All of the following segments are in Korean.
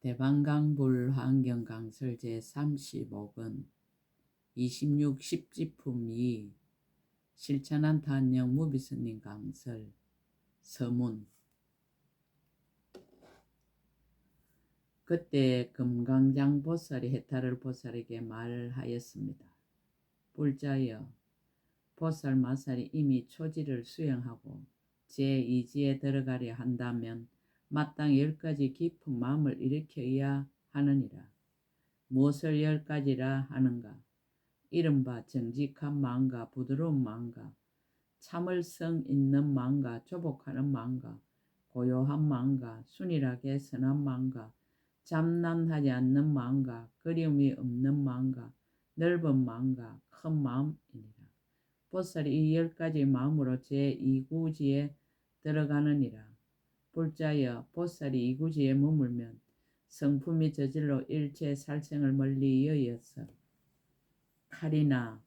대방강불 환경강설 제35권 26 10지품 2 실천한 탄영 무비스님 강설 서문. 그때 금강장 보살이 해탈을 보살에게 말하였습니다. 불자여, 보살 마살이 이미 초지를 수행하고 제2지에 들어가려 한다면 마땅 10가지 깊은 마음을 일으켜야 하느니라. 무엇을 10가지라 하는가? 이른바 정직한 마음과 부드러운 마음과 참을성 있는 마음과 조복하는 마음과 고요한 마음과 순일하게 선한 마음과 잠난하지 않는 마음과 그리움이 없는 마음과 넓은 마음과 큰 마음이니라. 보살이 이 10가지 마음으로 제2구지에 들어가느니라. 불자여, 보살이 2구지에 머물면 성품이 저질로 일체 살생을 멀리 여의어서 칼이나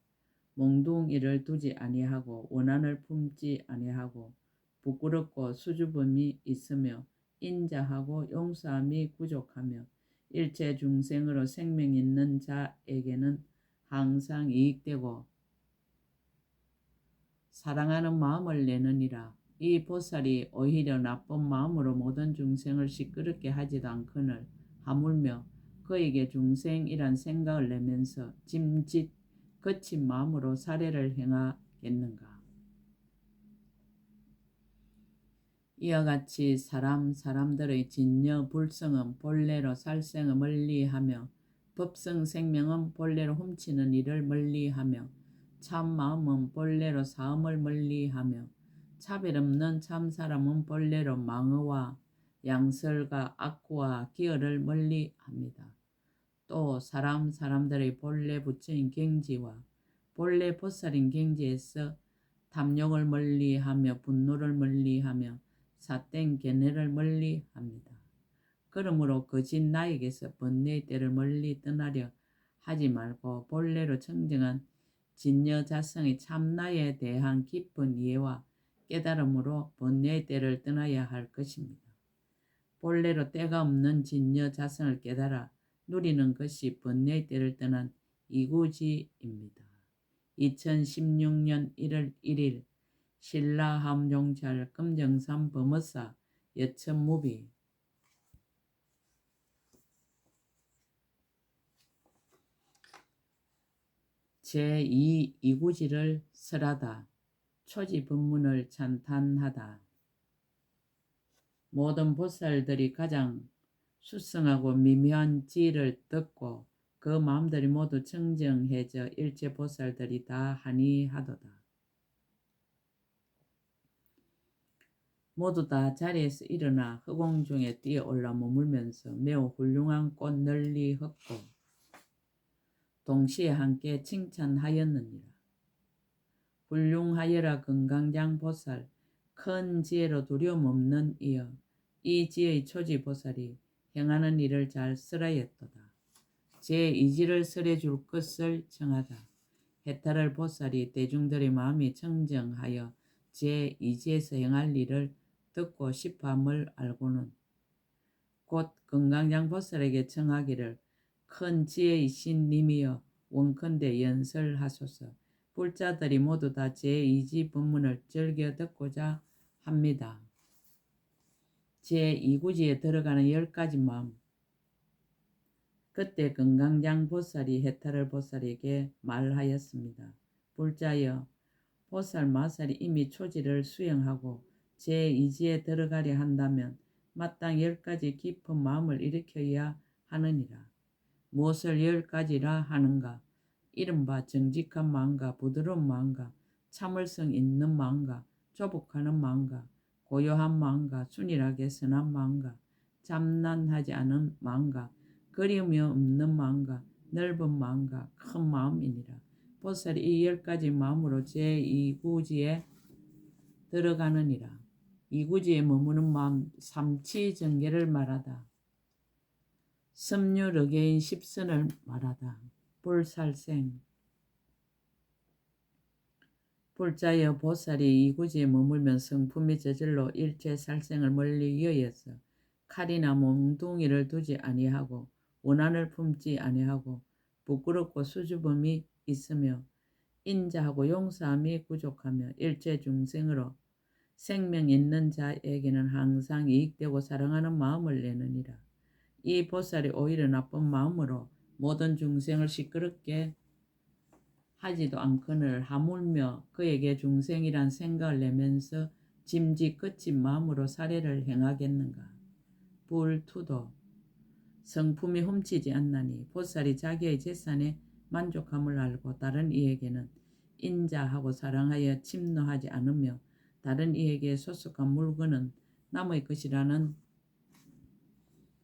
몽둥이를 두지 아니하고 원한을 품지 아니하고 부끄럽고 수줍음이 있으며 인자하고 용서함이 부족하며 일체 중생으로 생명 있는 자에게는 항상 이익되고 사랑하는 마음을 내느니라. 이 보살이 오히려 나쁜 마음으로 모든 중생을 시끄럽게 하지도 않거늘 하물며 그에게 중생이란 생각을 내면서 짐짓 거친 마음으로 살해를 행하겠는가. 이와 같이 사람들의 진여 불성은 본래로 살생을 멀리하며 법성 생명은 본래로 훔치는 일을 멀리하며 참마음은 본래로 사음을 멀리하며 차별 없는 참사람은 본래로 망어와 양설과 악구와 기어를 멀리합니다. 또 사람들의 본래 부처인 경지와 본래 보살인 경지에서 탐욕을 멀리하며 분노를 멀리하며 삿된 견해를 멀리합니다. 그러므로 거짓 나에게서 번뇌의 때를 멀리 떠나려 하지 말고 본래로 청정한 진여자성의 참나에 대한 깊은 이해와 깨달음으로 번뇌의 때를 떠나야 할 것입니다. 본래로 때가 없는 진여자성을 깨달아 누리는 것이 번뇌의 때를 떠난 이구지입니다. 2016년 1월 1일 신라함종찰 금정산 범어사 여천무비. 제2 이구지를 설하다. 초지 법문을 찬탄하다. 모든 보살들이 가장 수승하고 미묘한 지를 듣고 그 마음들이 모두 청정해져 일체 보살들이 다 한이하도다. 모두 다 자리에서 일어나 허공 중에 뛰어올라 머물면서 매우 훌륭한 꽃 널리 헛고 동시에 함께 칭찬하였느니라. 훌륭하여라 금강장 보살, 큰 지혜로 두려움 없는 이여, 이 지혜의 초지 보살이 행하는 일을 잘 설하였도다. 제2지를 설해줄 것을 청하다. 해탈을 보살이 대중들의 마음이 청정하여 제2지에서 행할 일을 듣고 싶어함을 알고는 곧 금강장 보살에게 청하기를 큰 지혜이신 님이여 원컨대 연설하소서. 불자들이 모두 다 제2지 법문을 즐겨 듣고자 합니다. 제2구지에 들어가는 10가지 마음. 그때 금강장 보살이 해탈을 보살에게 말하였습니다. 불자여, 보살 마살이 이미 초지를 수행하고 제2지에 들어가려 한다면 마땅 10가지 깊은 마음을 일으켜야 하느니라. 무엇을 10가지라 하는가? 이른바 정직한 마음과 부드러운 마음과 참을성 있는 마음과 조복하는 마음과 고요한 마음과 순일하게 선한 마음과 잠난하지 않은 마음과 그리움이 없는 마음과 넓은 마음과 큰 마음이니라. 보살이 이 10가지 마음으로 제2구지에 들어가느니라. 2구지에 머무는 마음 삼치정계를 말하다. 섭유르게인 십선을 말하다. 불살생. 불자여, 보살이 2구지에 머물면 성품이 저절로 일체 살생을 멀리 여의어서 칼이나 몽둥이를 두지 아니하고 원한을 품지 아니하고 부끄럽고 수줍음이 있으며 인자하고 용서함이 부족하며 일체 중생으로 생명 있는 자에게는 항상 이익되고 사랑하는 마음을 내느니라. 이 보살이 오히려 나쁜 마음으로 모든 중생을 시끄럽게 하지도 않거늘 하물며 그에게 중생이란 생각을 내면서 짐짓 거친 마음으로 살해를 행하겠는가. 불투도 성품이 훔치지 않나니 보살이 자기의 재산에 만족함을 알고 다른 이에게는 인자하고 사랑하여 침노하지 않으며 다른 이에게 소속한 물건은 남의 것이라는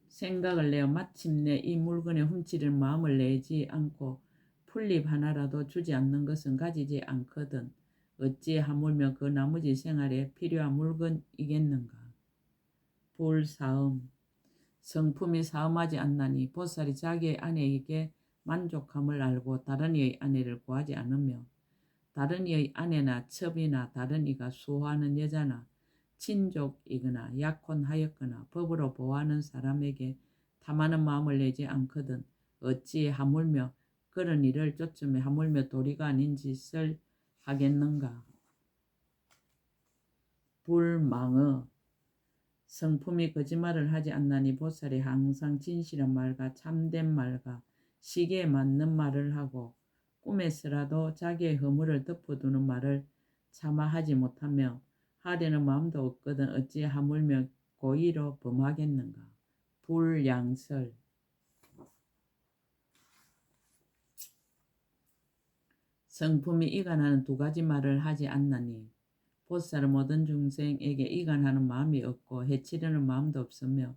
생각을 내어 마침내 이 물건에 훔치는 마음을 내지 않고 풀립 하나라도 주지 않는 것은 가지지 않거든 어찌 하물며 그 나머지 생활에 필요한 물건이겠는가. 불사음 성품이 사음하지 않나니 보살이 자기의 아내에게 만족함을 알고 다른 이의 아내를 구하지 않으며 다른 이의 아내나 첩이나 다른 이가 수호하는 여자나 친족이거나 약혼하였거나 법으로 보호하는 사람에게 탐하는 마음을 내지 않거든 어찌 하물며 그런 일을 쫓으며 하물며 도리가 아닌 짓을 하겠는가. 불망어 성품이 거짓말을 하지 않나니 보살이 항상 진실한 말과 참된 말과 시기에 맞는 말을 하고 꿈에서라도 자기의 허물을 덮어두는 말을 차마 하지 못하며 하려는 마음도 없거든 어찌 하물며 고의로 범하겠는가. 불양설 성품이 이간하는 두 가지 말을 하지 않나니 보살은 모든 중생에게 이간하는 마음이 없고 해치려는 마음도 없으며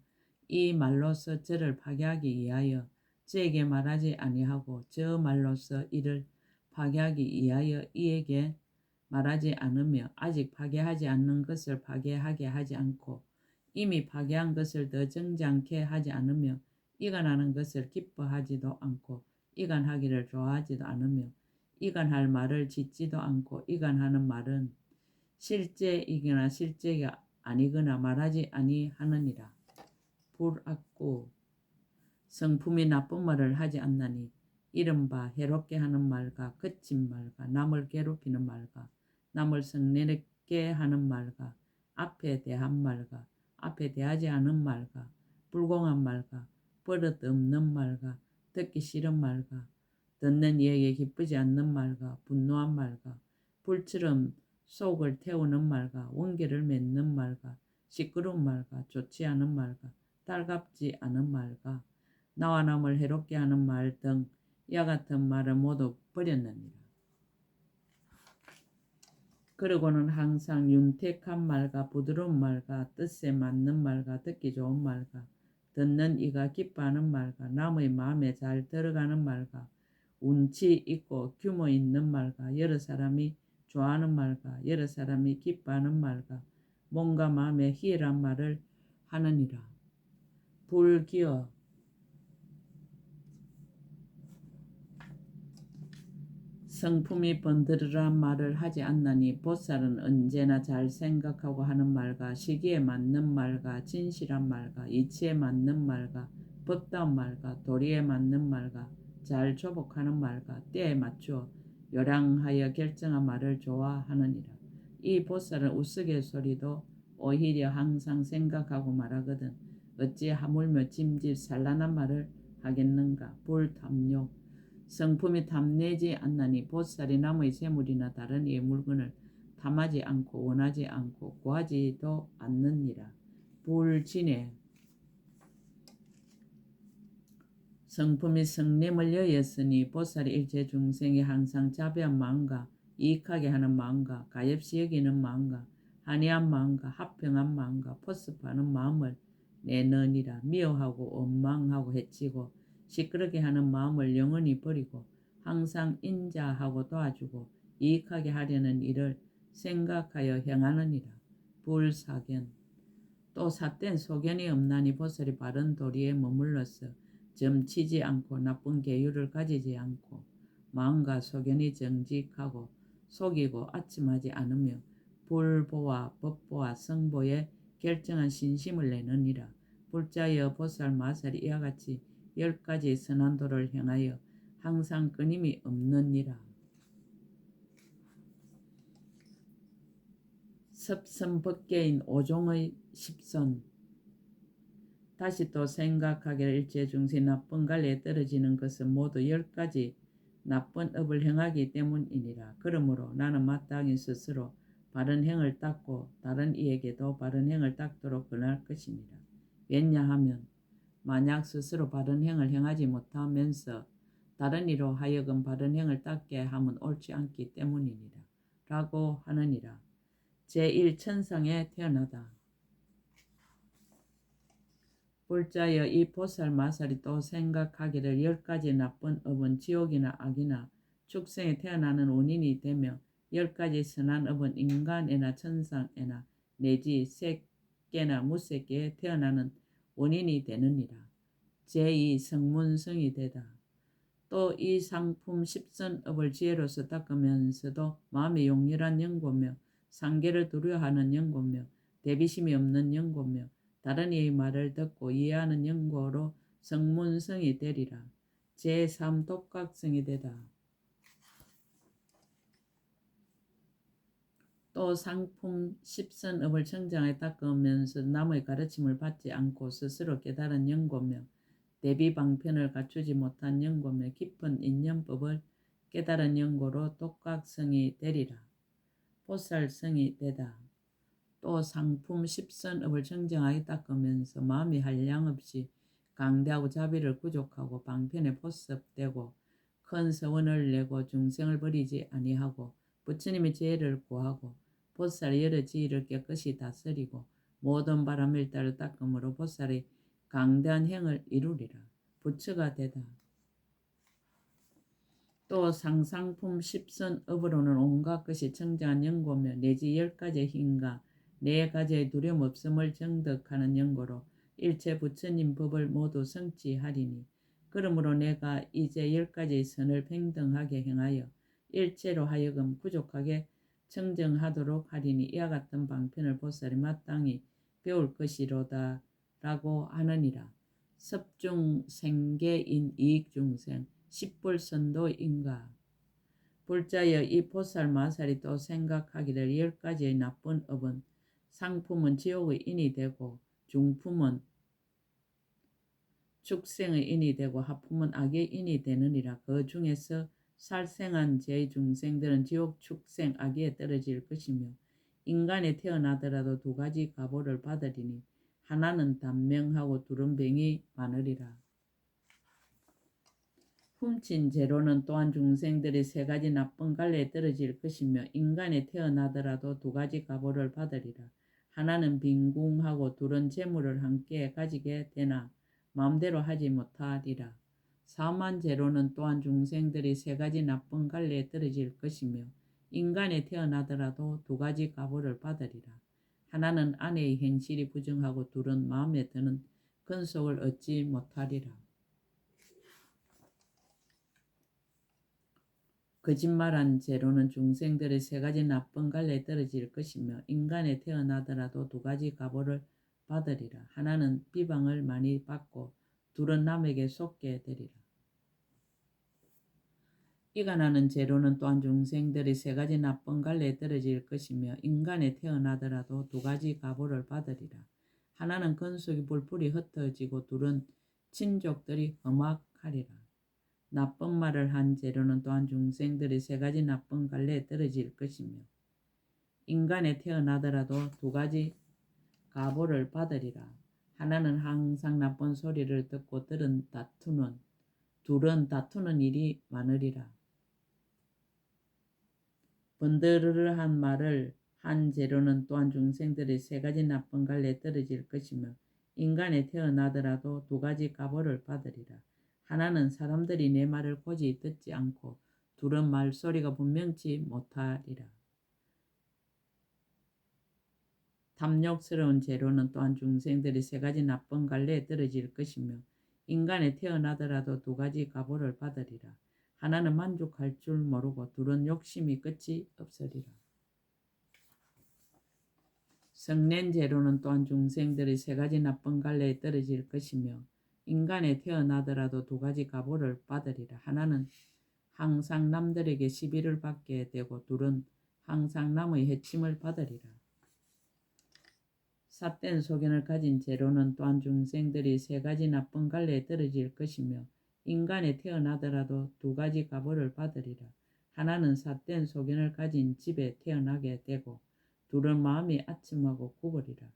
이 말로서 저를 파괴하기 위하여 저에게 말하지 아니하고 저 말로서 이를 파괴하기 위하여 이에게 말하지 않으며 아직 파괴하지 않는 것을 파괴하게 하지 않고 이미 파괴한 것을 더 정장케 하지 않으며 이간하는 것을 기뻐하지도 않고 이간하기를 좋아하지도 않으며 이간할 말을 짓지도 않고 이간하는 말은 실제이거나 실제가 아니거나 말하지 아니하느니라. 불악구 성품이 나쁜 말을 하지 않나니 이른바 해롭게 하는 말과 거친 말과 남을 괴롭히는 말과 남을 성내게 하는 말과 앞에 대한 말과 앞에 대하지 않은 말과 불공한 말과 버릇 없는 말과 듣기 싫은 말과 듣는 이에게 기쁘지 않는 말과 분노한 말과 불처럼 속을 태우는 말과 원계를 맺는 말과 시끄러운 말과 좋지 않은 말과 달갑지 않은 말과 나와 남을 해롭게 하는 말 등 이와 같은 말을 모두 버렸느니라. 그러고는 항상 윤택한 말과 부드러운 말과 뜻에 맞는 말과 듣기 좋은 말과 듣는 이가 기뻐하는 말과 남의 마음에 잘 들어가는 말과 운치 있고 규모 있는 말과 여러 사람이 좋아하는 말과 여러 사람이 기뻐하는 말과 몸과 마음에 희열한 말을 하느니라. 불기어 성품이 번드르란 말을 하지 않나니 보살은 언제나 잘 생각하고 하는 말과 시기에 맞는 말과 진실한 말과 이치에 맞는 말과 법다운 말과 도리에 맞는 말과 잘 조복하는 말과 때에 맞추어 요량하여 결정한 말을 좋아하느니라. 이 보살은 우스갯소리도 오히려 항상 생각하고 말하거든 어찌 하물며 짐짓 산란한 말을 하겠는가. 불탐욕 성품이 탐내지 않나니 보살이 남의 재물이나 다른 이의 물건을 탐하지 않고 원하지 않고 구하지도 않느니라. 불진해 성품이 성냄을 여였으니 보살이 일체 중생이 항상 자비한 마음과 이익하게 하는 마음과 가엾이 여기는 마음과 한이한 마음과 합평한 마음과 포습하는 마음을 내느니라. 미워하고 원망하고 해치고 시끄럽게 하는 마음을 영원히 버리고 항상 인자하고 도와주고 이익하게 하려는 일을 생각하여 행하느니라. 불사견 또 삿된 소견이 없나니 보살이 바른 도리에 머물러서 점치지 않고 나쁜 계율을 가지지 않고 마음과 소견이 정직하고 속이고 아침하지 않으며 불보와 법보와 성보에 결정한 신심을 내느니라. 불자여 보살 마살이 이와 같이 10가지 선한 도를 행하여 항상 끊임이 없느니라. 섭선법계인 5종의 10선. 다시 또 생각하기를 일체중생 나쁜 관리에 떨어지는 것은 모두 10가지 나쁜 업을 행하기 때문이니라. 그러므로 나는 마땅히 스스로 바른 행을 닦고 다른 이에게도 바른 행을 닦도록 권할 것이니라. 왜냐하면 만약 스스로 바른 행을 행하지 못하면서 다른 이로 하여금 바른 행을 닦게 하면 옳지 않기 때문이니라. 라고 하느니라. 제1천상에 태어나다. 불자여 이 보살 마살이 또 생각하기를 10가지 나쁜 업은 지옥이나 악이나 축생에 태어나는 원인이 되며 10가지 선한 업은 인간에나 천상에나 내지 새끼나 무새끼에 태어나는 원인이 되느니라. 제2 성문성이 되다. 또 이 상품 10선업을 지혜로서 닦으면서도 마음이 용렬한 영고며 상계를 두려워하는 영고며 대비심이 없는 영고며 다른 이의 말을 듣고 이해하는 영고로 성문성이 되리라. 제3 독각성이 되다. 또 상품 10선업을 청장에 닦으면서 남의 가르침을 받지 않고 스스로 깨달은 영고며 대비방편을 갖추지 못한 영고며 깊은 인연법을 깨달은 영고로 독각성이 되리라. 보살성이 되다. 또 상품 10선업을 청정하게 닦으면서 마음이 한량없이 강대하고 자비를 구족하고 방편에 포섭되고 큰 서원을 내고 중생을 버리지 아니하고 부처님의 지혜를 구하고 보살의 여러 지혜를 깨끗이 다스리고 모든 바람을 따라 닦음으로 보살의 강대한 행을 이루리라. 부처가 되다. 또 상상품 10선업으로는 온갖 것이 청정한 영고며 내지 10가지의 힘과 4가지의 두려움 없음을 정득하는 영고로 일체 부처님 법을 모두 성취하리니 그러므로 내가 이제 10가지의 선을 평등하게 행하여 일체로 하여금 부족하게 청정하도록 하리니 이와 같은 방편을 보살이 마땅히 배울 것이로다 라고 하느니라. 섭중 생계인 이익중생 10불선도인가. 불자여 이 보살 마살이 또 생각하기를 10가지의 나쁜 업은 상품은 지옥의 인이 되고 중품은 축생의 인이 되고 하품은 악의 인이 되느니라. 그 중에서 살생한 제 중생들은 지옥 축생 악에 떨어질 것이며 인간에 태어나더라도 2가지 가보를 받으리니 하나는 단명하고 둘은 병이 많으리라. 훔친 죄로는 또한 중생들이 3가지 나쁜 갈래에 떨어질 것이며 인간에 태어나더라도 2가지 가보를 받으리라. 하나는 빈궁하고 둘은 재물을 함께 가지게 되나 마음대로 하지 못하리라. 사만 죄로는 또한 중생들이 3가지 나쁜 갈래에 떨어질 것이며 인간에 태어나더라도 2가지 가보를 받으리라. 하나는 아내의 행실이 부정하고 둘은 마음에 드는 근속을 얻지 못하리라. 거짓말한 죄로는 중생들의 3가지 나쁜 갈래에 떨어질 것이며 인간에 태어나더라도 2가지 가보를 받으리라. 하나는 비방을 많이 받고 둘은 남에게 속게 되리라. 이간하는 죄로는 또한 중생들이 3가지 나쁜 갈래에 떨어질 것이며 인간에 태어나더라도 2가지 가보를 받으리라. 하나는 근속이 불풀이 흩어지고 둘은 친족들이 험악하리라. 나쁜 말을 한 죄로는 또한 중생들이 3가지 나쁜 갈래에 떨어질 것이며 인간에 태어나더라도 2가지 가보를 받으리라. 하나는 항상 나쁜 소리를 듣고 둘은 다투는 일이 많으리라. 번드르르한 말을 한 죄로는 또한 중생들이 3가지 나쁜 갈래에 떨어질 것이며 인간에 태어나더라도 2가지 가보를 받으리라. 하나는 사람들이 내 말을 고지 듣지 않고 둘은 말소리가 분명치 못하리라. 탐욕스러운 죄로는 또한 중생들이 3가지 나쁜 갈래에 떨어질 것이며 인간에 태어나더라도 2가지 가보를 받으리라. 하나는 만족할 줄 모르고 둘은 욕심이 끝이 없으리라. 성낸 재로는 또한 중생들의 세 가지 나쁜 갈래에 떨어질 것이며 인간에 태어나더라도 두 가지 가보를 받으리라. 하나는 항상 남들에게 시비를 받게 되고 둘은 항상 남의 해침을 받으리라. 삿된 소견을 가진 재로는 또한 중생들이 세 가지 나쁜 갈래에 떨어질 것이며 인간에 태어나더라도 두 가지 가보를 받으리라. 하나는 삿된 소견을 가진 집에 태어나게 되고 둘은 마음이 아첨하고 구버리라.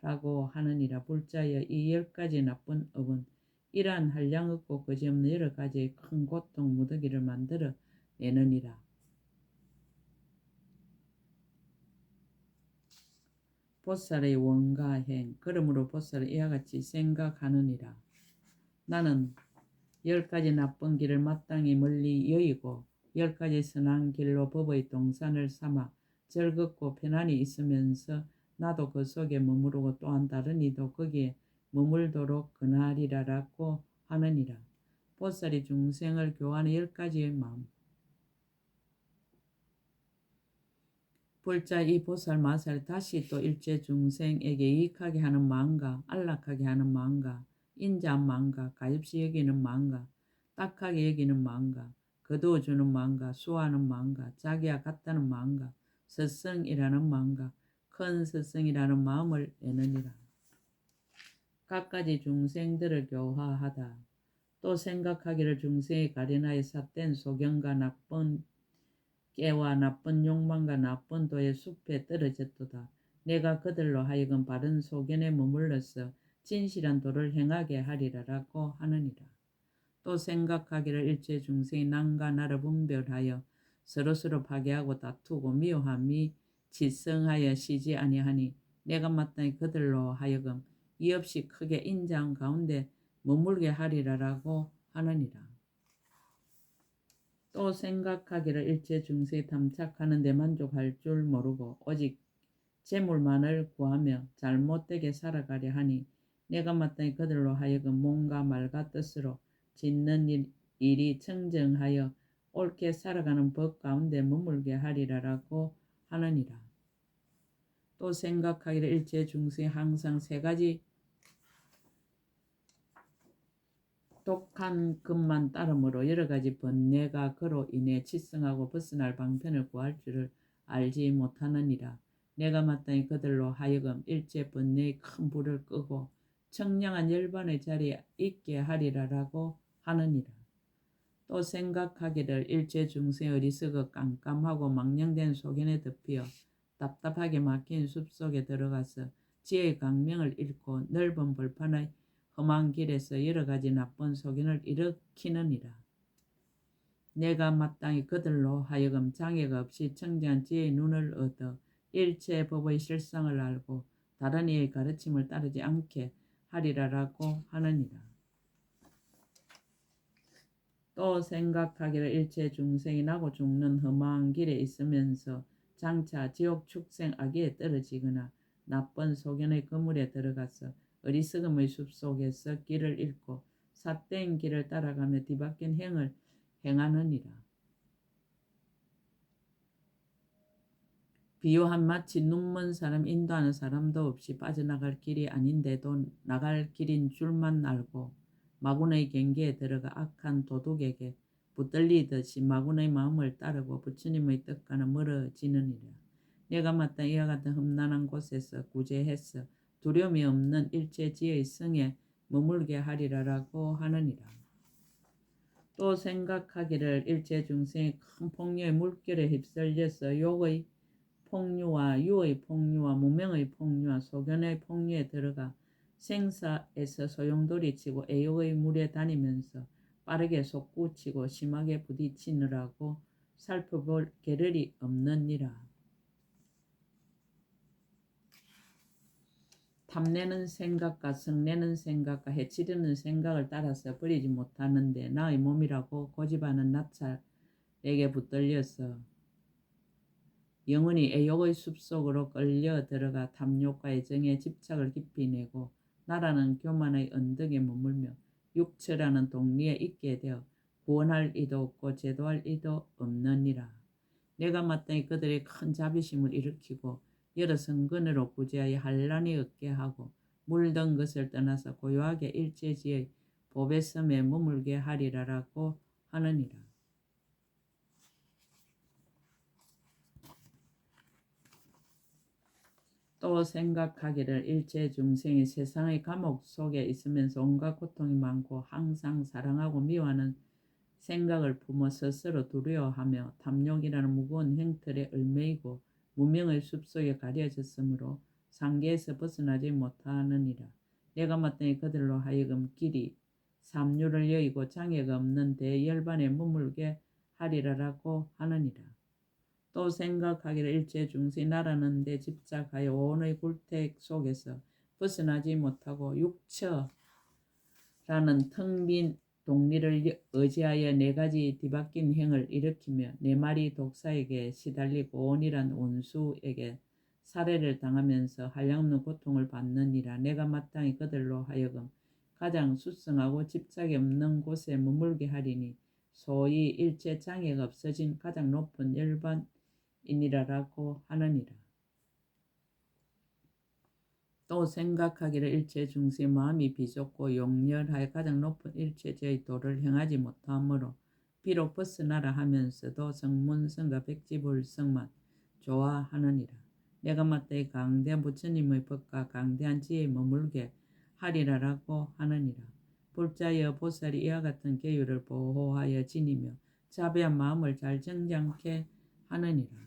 라고 하느니라. 불자여 이 10가지 나쁜 업은 이러한 한량 없고 거지없는 여러 가지의 큰 고통 무더기를 만들어 내느니라. 보살의 원과 행. 그러므로 보살은 이와 같이 생각하느니라. 나는 10가지 나쁜 길을 마땅히 멀리 여의고 10가지 선한 길로 법의 동산을 삼아 즐겁고 편안히 있으면서 나도 그 속에 머무르고 또한 다른 이도 거기에 머물도록 권하리라라고 하느니라. 보살이 중생을 교화하는 10가지의 마음. 불자 이 보살 마살 다시 또 일체 중생에게 이익하게 하는 마음과 안락하게 하는 마음과 인자한 마음과 가엾이 여기는 마음과 딱하게 여기는 마음과 거두어주는 마음과 수호하는 마음과 자기와 같다는 마음과 스승이라는 마음과 큰 스승이라는 마음을 내느니라. 각가지 중생들을 교화하다. 또 생각하기를 중생의 가련하에 삿된 소견과 나쁜 깨와 나쁜 욕망과 나쁜 도의 숲에 떨어졌도다. 내가 그들로 하여금 바른 소견에 머물러서 진실한 도를 행하게 하리라라고 하느니라. 또 생각하기를 일체 중생이 남과 나를 분별하여 서로서로 파괴하고 다투고 미워함이 지성하여 쉬지 아니하니 내가 마땅히 그들로 하여금 이없이 크게 인자한 가운데 머물게 하리라라고 하느니라. 또 생각하기를 일체 중생이 탐착하는 데 만족할 줄 모르고 오직 재물만을 구하며 잘못되게 살아가려 하니 내가 마땅히 그들로 하여금 몸과 말과 뜻으로 짓는 일이 청정하여 옳게 살아가는 법 가운데 머물게 하리라라고 하느니라. 또 생각하기를 일체 중생이 항상 세 가지 독한 것만 따름으로 여러 가지 번뇌가 그로 인해 치성하고 벗어날 방편을 구할 줄을 알지 못하느니라. 내가 마땅히 그들로 하여금 일체 번뇌의 큰 불을 끄고 청량한 열반의 자리에 있게 하리라라고 하느니라. 또 생각하기를 일체 중생의 어리석어 깜깜하고 망령된 소견에 덮여 답답하게 막힌 숲속에 들어가서 지혜의 강명을 잃고 넓은 벌판의 험한 길에서 여러 가지 나쁜 소견을 일으키느니라. 내가 마땅히 그들로 하여금 장애가 없이 청정한 지혜의 눈을 얻어 일체 법의 실상을 알고 다른 이의 가르침을 따르지 않게 하리라라고 하느니라. 또 생각하기를 일체 중생이 나고 죽는 험한 길에 있으면서 장차 지옥 축생 악에 떨어지거나 나쁜 소견의 그물에 들어가서 어리석음의 숲속에서 길을 잃고 삿된 길을 따라가며 뒤바뀐 행을 행하느니라. 비유한 마치 눈먼 사람 인도하는 사람도 없이 빠져나갈 길이 아닌데도 나갈 길인 줄만 알고 마군의 경계에 들어가 악한 도둑에게 붙들리듯이 마군의 마음을 따르고 부처님의 뜻과는 멀어지느니라. 내가 마땅히 이와 같은 험난한 곳에서 구제해서 두려움이 없는 일체 지혜의 성에 머물게 하리라라고 하느니라. 또 생각하기를 일체 중생이 큰 폭류의 물결에 휩쓸려서 욕의 폭류와 유의 폭류와 무명의 폭류와 소견의 폭류에 들어가 생사에서 소용돌이치고 애욕의 물에 다니면서 빠르게 솟구치고 심하게 부딪히느라고 살펴볼 겨를이 없느니라. 탐내는 생각과 성내는 생각과 해치려는 생각을 따라서 버리지 못하는데 나의 몸이라고 고집하는 나찰에게 붙들려서 영혼이 애욕의 숲속으로 끌려 들어가 탐욕과 애정에 집착을 깊이 내고 나라는 교만의 언덕에 머물며 육처라는 동리에 있게 되어 구원할 이도 없고 제도할 이도 없느니라. 내가 마땅히 그들의 큰 자비심을 일으키고 여러 성근으로 구제하여 한란이 없게 하고 물든 것을 떠나서 고요하게 일제지의 보배 섬에 머물게 하리라라고 하느니라. 또 생각하기를 일체 중생이 세상의 감옥 속에 있으면서 온갖 고통이 많고 항상 사랑하고 미워하는 생각을 품어 스스로 두려워하며 탐욕이라는 무거운 행틀에 얽매이고 무명의 숲속에 가려졌으므로 상계에서 벗어나지 못하느니라. 내가 마땅히 그들로 하여금 길이 삼류를 여의고 장애가 없는 대열반에 머물게 하리라라고 하느니라. 또 생각하기를 일체 중생이 나라는 데 집착하여 온의 굴택 속에서 벗어나지 못하고 육처라는 텅 빈 동리를 의지하여 네 가지 뒤바뀐 행을 일으키며 네 마리 독사에게 시달리고 온이란 원수에게 살해를 당하면서 한량없는 고통을 받느니라. 내가 마땅히 그들로 하여금 가장 수성하고 집착이 없는 곳에 머물게 하리니 소위 일체 장애가 없어진 가장 높은 열반이니라라고 하느니라. 또 생각하기를 일체 중생의 마음이 비좁고 용렬하여 가장 높은 일체제의 도를 행하지 못하므로 비록 벗어나라 하면서도 성문성과 백지불성만 좋아하느니라. 내가 마땅히 강대한 부처님의 법과 강대한 지혜에 머물게 하리라라고 하느니라. 불자여 보살이 이와 같은 계율을 보호하여 지니며 자비한 마음을 잘 정장케 하느니라.